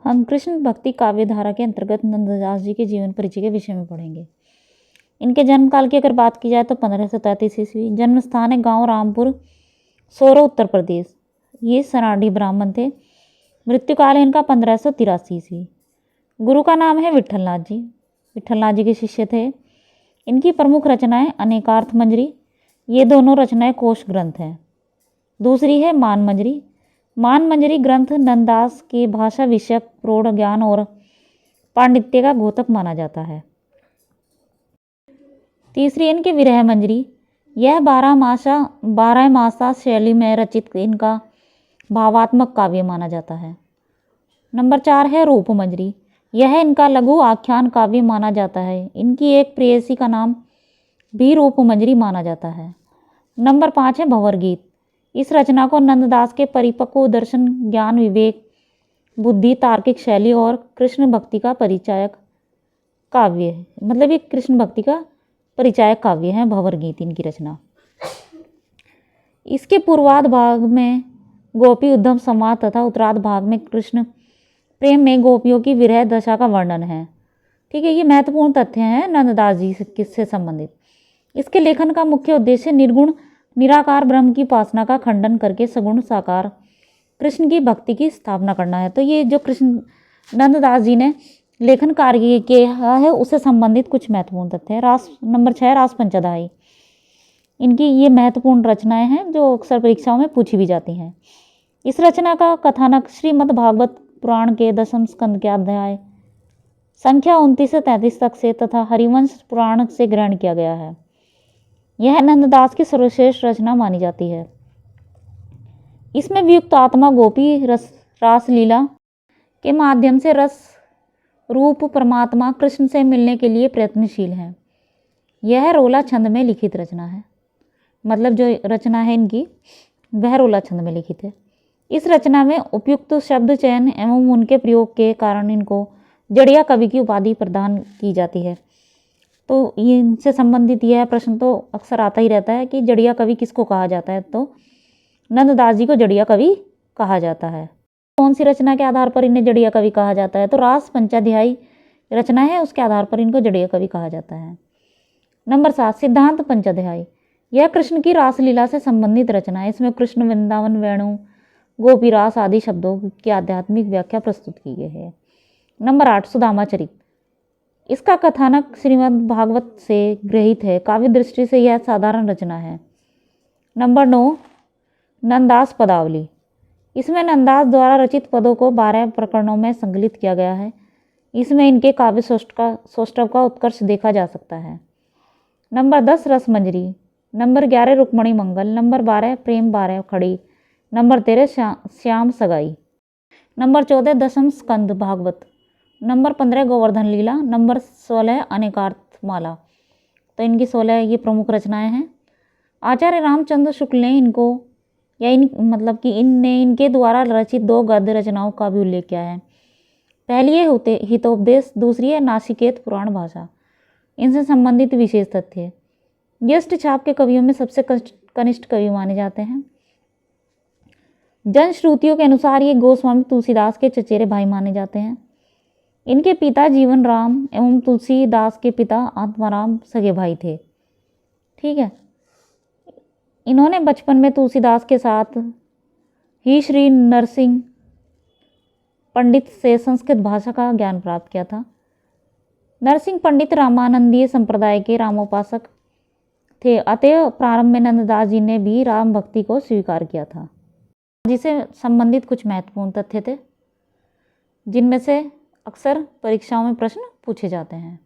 हम कृष्ण भक्ति काव्य धारा के अंतर्गत नंददास जी के जीवन परिचय के विषय में पढ़ेंगे। इनके जन्म काल की अगर बात की जाए तो 1533 ईस्वी। जन्म स्थान है गांव रामपुर, सोरो, उत्तर प्रदेश। ये सनाडी ब्राह्मण थे। मृत्यु काल है इनका 1583 ईस्वी। गुरु का नाम है विठलनाथ जी। विठलनाथ जी के शिष्य थे। इनकी प्रमुख रचनाएं अनेकार्थ मंजरी, ये दोनों रचनाएं कोश ग्रंथ हैं। दूसरी है मान मंजरी। मान मंजरी ग्रंथ नंददास के भाषा विषयक प्रौढ़ ज्ञान और पांडित्य का द्योतक माना जाता है। तीसरी इनकी विरह मंजरी, यह 12 मासा शैली में रचित इनका भावात्मक काव्य माना जाता है। नंबर 4 है रूप मंजरी, यह इनका लघु आख्यान काव्य माना जाता है। इनकी एक प्रेयसी का नाम भी रूप मंजरी माना जाता है। नंबर 5 है भंवर गीत। इस रचना को नंददास के परिपक्व दर्शन, ज्ञान, विवेक, बुद्धि, तार्किक शैली और कृष्ण भक्ति का परिचायक काव्य है। मतलब ये कृष्ण भक्ति का परिचायक काव्य है भंवर गीत इनकी रचना। इसके पूर्वार्ध भाग में गोपी उद्धव संवाद तथा उत्तरार्ध भाग में कृष्ण प्रेम में गोपियों की विरह दशा का वर्णन है। ठीक है, ये महत्वपूर्ण तथ्य हैं नंददास जी से संबंधित। इसके लेखन का मुख्य उद्देश्य निर्गुण निराकार ब्रह्म की उपासना का खंडन करके सगुण साकार कृष्ण की भक्ति की स्थापना करना है। तो ये जो कृष्ण नंददास जी ने लेखन कार्य किया है उससे संबंधित कुछ महत्वपूर्ण तथ्य है। नंबर 6 रास पंचदाई। इनकी ये महत्वपूर्ण रचनाएं हैं जो अक्सर परीक्षाओं में पूछी भी जाती हैं। इस रचना का कथानक श्रीमद् भागवत पुराण के 10वें स्कंद के अध्याय संख्या 29 से 33 तक से तथा हरिवंश पुराण से ग्रहण किया गया है। यह नंददास की सर्वश्रेष्ठ रचना मानी जाती है। इसमें वियुक्त आत्मा गोपी रासलीला के माध्यम से रस रूप परमात्मा कृष्ण से मिलने के लिए प्रयत्नशील है। यह रोला छंद में लिखित रचना है। मतलब जो रचना है इनकी वह रोला छंद में लिखित है। इस रचना में उपयुक्त शब्द चयन एवं उनके प्रयोग के कारण इनको जड़िया कवि की उपाधि प्रदान की जाती है। तो इनसे संबंधित यह प्रश्न तो अक्सर आता ही रहता है कि जड़िया कवि किसको कहा जाता है। तो नंददास जी को जड़िया कवि कहा जाता है। कौन सी रचना के आधार पर इन्हें जड़िया कवि कहा जाता है? तो रास पंचाध्यायी रचना है, उसके आधार पर इनको जड़िया कवि कहा जाता है। नंबर 7 सिद्धांत पंचाध्यायी। यह कृष्ण की रासलीला से संबंधित रचना है। इसमें कृष्ण, वृंदावन, वेणु, गोपी रास आदि शब्दों की आध्यात्मिक व्याख्या प्रस्तुत की गई है। नंबर 8 सुदामा चरित। इसका कथानक श्रीमद् भागवत से गृहीत है। काव्य दृष्टि से यह साधारण रचना है। नंबर 9 नंददास पदावली। इसमें नंददास द्वारा रचित पदों को 12 प्रकरणों में संकलित किया गया है। इसमें इनके काव्य सौष्ठव का उत्कर्ष देखा जा सकता है। नंबर 10 रस मंजरी। नंबर 11 रुक्मणी मंगल। नंबर 12 प्रेम 12 खड़ी। नंबर 13 श्याम सगाई। नंबर 14 दशम स्कंद भागवत। नंबर 15 गोवर्धन लीला। नंबर 16 अनेकार्थ माला। तो इनकी 16 ये प्रमुख रचनाएं हैं। आचार्य रामचंद्र शुक्ल ने इनको मतलब कि इनके द्वारा रचित 2 गद्य रचनाओं का भी उल्लेख किया है। पहली है हितोपदेश, दूसरी है नासिकेत पुराण भाषा। इनसे संबंधित विशेष तथ्य। यष्ट छाप के कवियों में सबसे कनिष्ठ कवि माने जाते हैं। जनश्रुतियों के अनुसार ये गोस्वामी तुलसीदास के चचेरे भाई माने जाते हैं। इनके पिता जीवन राम एवं तुलसीदास के पिता आत्माराम सगे भाई थे। ठीक है, इन्होंने बचपन में तुलसीदास के साथ ही श्री नरसिंह पंडित से संस्कृत भाषा का ज्ञान प्राप्त किया था। नरसिंह पंडित रामानंदीय संप्रदाय के रामोपासक थे। अतः प्रारंभ में नंददास जी ने भी राम भक्ति को स्वीकार किया था। जिसे संबंधित कुछ महत्वपूर्ण तथ्य थे जिनमें से अक्सर परीक्षाओं में प्रश्न पूछे जाते हैं।